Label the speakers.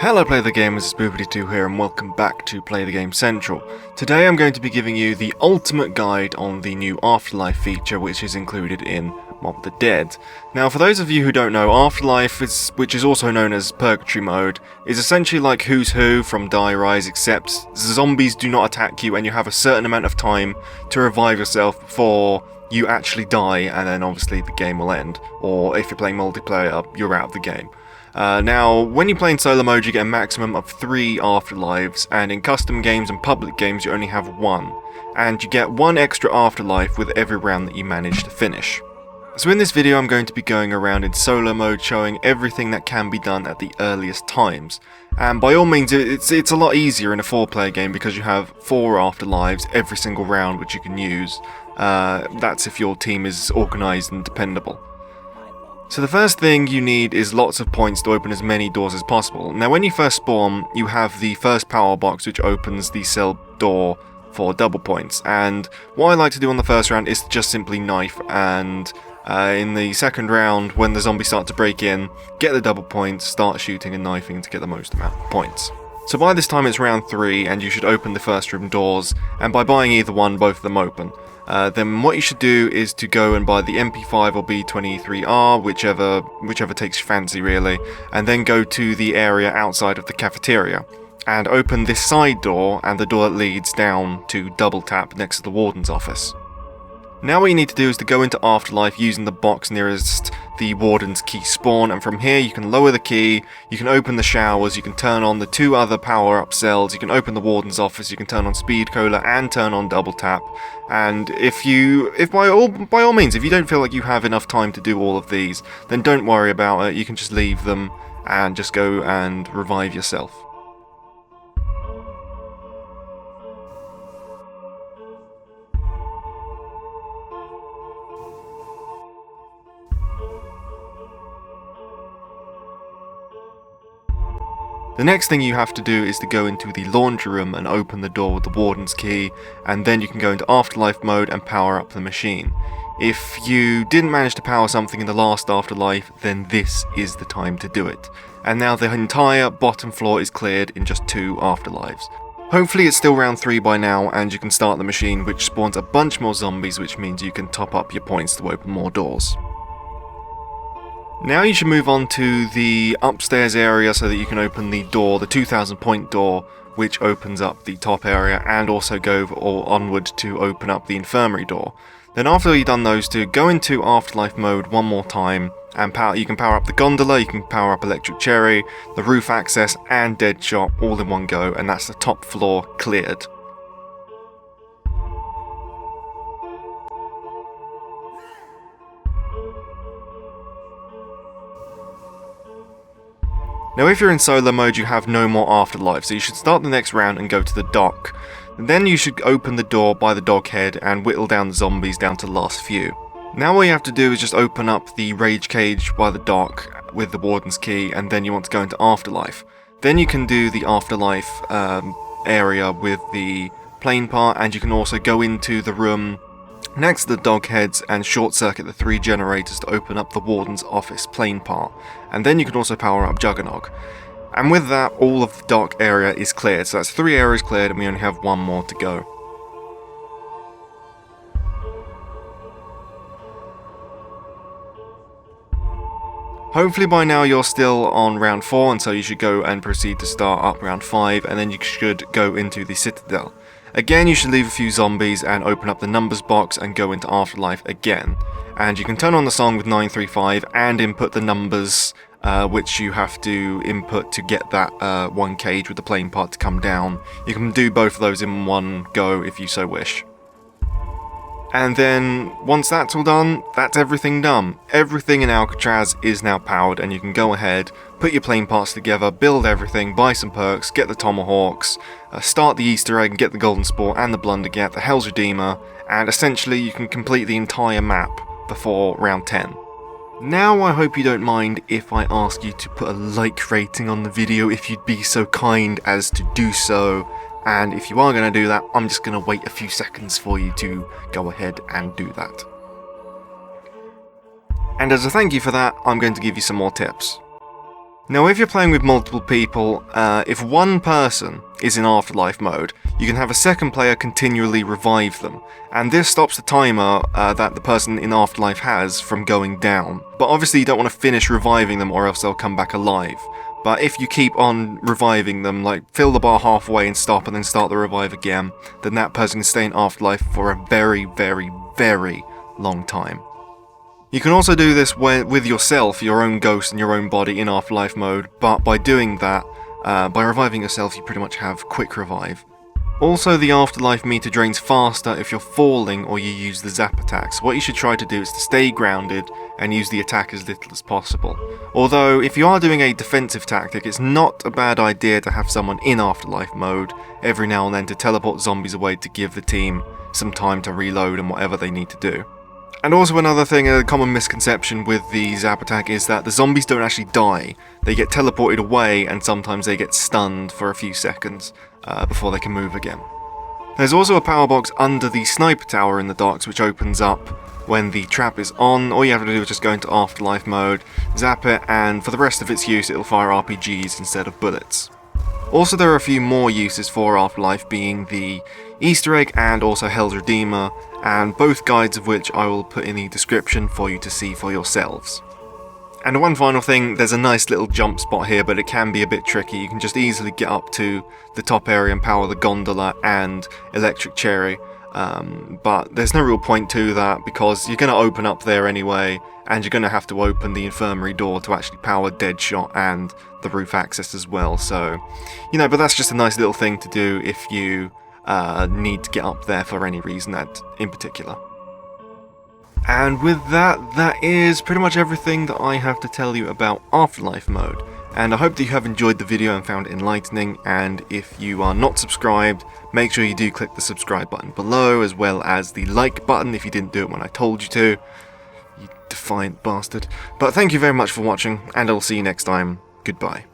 Speaker 1: Hello PlayTheGAME, this is Boopity2 here and welcome back to PlayTheGAMEcentral. Today I'm going to be giving you the ultimate guide on the new Afterlife feature which is included in Mob the Dead. Now for those of you who don't know, Afterlife, which is also known as Purgatory mode, is essentially like Who's Who from Die Rise, except zombies do not attack you and you have a certain amount of time to revive yourself before you actually die, and then obviously the game will end, or if you're playing multiplayer, you're out of the game. Now, when you play in solo mode, you get a maximum of 3 afterlives, and in custom games and public games, you only have 1. And you get 1 extra afterlife with every round that you manage to finish. So in this video, I'm going to be going around in solo mode, showing everything that can be done at the earliest times. And by all means, it's a lot easier in a 4-player game because you have 4 afterlives every single round which you can use. That's if your team is organised and dependable. So the first thing you need is lots of points to open as many doors as possible. Now when you first spawn, you have the first power box which opens the cell door for double points, and what I like to do on the first round is to just simply knife, and in the second round when the zombies start to break in, get the double points, start shooting and knifing to get the most amount of points. So by this time it's round 3 and you should open the first room doors, and by buying either one, both of them open. Then what you should do is to go and buy the MP5 or B23R, whichever takes your fancy really, and then go to the area outside of the cafeteria and open this side door and the door that leads down to double tap next to the warden's office. Now what you need to do is to go into Afterlife using the box nearest the warden's key spawn, and from here you can lower the key, you can open the showers, you can turn on the 2 other power-up cells, you can open the warden's office, you can turn on speed cola and turn on double tap. And if by all means, if you don't feel like you have enough time to do all of these, then don't worry about it, you can just leave them and just go and revive yourself. The next thing you have to do is to go into the laundry room and open the door with the warden's key, and then you can go into Afterlife mode and power up the machine. If you didn't manage to power something in the last Afterlife, then this is the time to do it. And now the entire bottom floor is cleared in just 2 afterlives. Hopefully it's still round 3 by now and you can start the machine, which spawns a bunch more zombies, which means you can top up your points to open more doors. Now you should move on to the upstairs area so that you can open the door, the 2000 point door, which opens up the top area, and also go onward to open up the infirmary door. Then after you've done those 2, go into Afterlife mode one more time, and you can power up the gondola, you can power up Electric Cherry, the roof access, and Deadshot all in one go, and that's the top floor cleared. Now if you're in solo mode, you have no more afterlife, so you should start the next round and go to the dock. And then you should open the door by the dog head and whittle down the zombies down to the last few. Now what you have to do is just open up the rage cage by the dock with the warden's key, and then you want to go into Afterlife. Then you can do the Afterlife area with the plane part, and you can also go into the room next to the dog heads and short circuit the 3 generators to open up the warden's office plane part, and then you can also power up Juggernog. And with that, all of the dock area is cleared, so that's 3 areas cleared and we only have 1 more to go. Hopefully by now you're still on round 4, and so you should go and proceed to start up round 5, and then you should go into the Citadel. Again, you should leave a few zombies and open up the numbers box and go into Afterlife again. And you can turn on the song with 935 and input the numbers which you have to input to get that 1 cage with the plane part to come down. You can do both of those in one go if you so wish. And then, once that's all done, that's everything done. Everything in Alcatraz is now powered, and you can go ahead, put your plane parts together, build everything, buy some perks, get the tomahawks, start the Easter egg and get the golden spore and the blundergat, the Hell's Redeemer, and essentially you can complete the entire map before round 10. Now I hope you don't mind if I ask you to put a like rating on the video if you'd be so kind as to do so. And if you are going to do that, I'm just going to wait a few seconds for you to go ahead and do that. And as a thank you for that, I'm going to give you some more tips. Now if you're playing with multiple people, if one person is in Afterlife mode, you can have a second player continually revive them, and this stops the timer that the person in Afterlife has from going down. But obviously you don't want to finish reviving them or else they'll come back alive. But if you keep on reviving them, like fill the bar halfway and stop and then start the revive again, then that person can stay in Afterlife for a very, very, very long time. You can also do this with yourself, your own ghost and your own body in Afterlife mode, but by doing that, by reviving yourself, you pretty much have quick revive. Also, the Afterlife meter drains faster if you're falling or you use the zap attacks. What you should try to do is to stay grounded and use the attack as little as possible. Although, if you are doing a defensive tactic, it's not a bad idea to have someone in Afterlife mode every now and then to teleport zombies away to give the team some time to reload and whatever they need to do. And also another thing, a common misconception with the zap attack is that the zombies don't actually die. They get teleported away and sometimes they get stunned for a few seconds before they can move again. There's also a power box under the sniper tower in the docks which opens up when the trap is on. All you have to do is just go into Afterlife mode, zap it, and for the rest of its use it'll fire RPGs instead of bullets. Also, there are a few more uses for Afterlife, being the Easter egg and also Hell's Redeemer, and both guides of which I will put in the description for you to see for yourselves. And one final thing, there's a nice little jump spot here, but it can be a bit tricky. You can just easily get up to the top area and power the gondola and electric cherry, but there's no real point to that because you're going to open up there anyway, and you're going to have to open the infirmary door to actually power Deadshot and the roof access as well. So, you know, but that's just a nice little thing to do if you need to get up there for any reason in particular. And with that, that is pretty much everything that I have to tell you about Afterlife mode. And I hope that you have enjoyed the video and found it enlightening, and if you are not subscribed, make sure you do click the subscribe button below, as well as the like button if you didn't do it when I told you to. You defiant bastard. But thank you very much for watching, and I'll see you next time. Goodbye.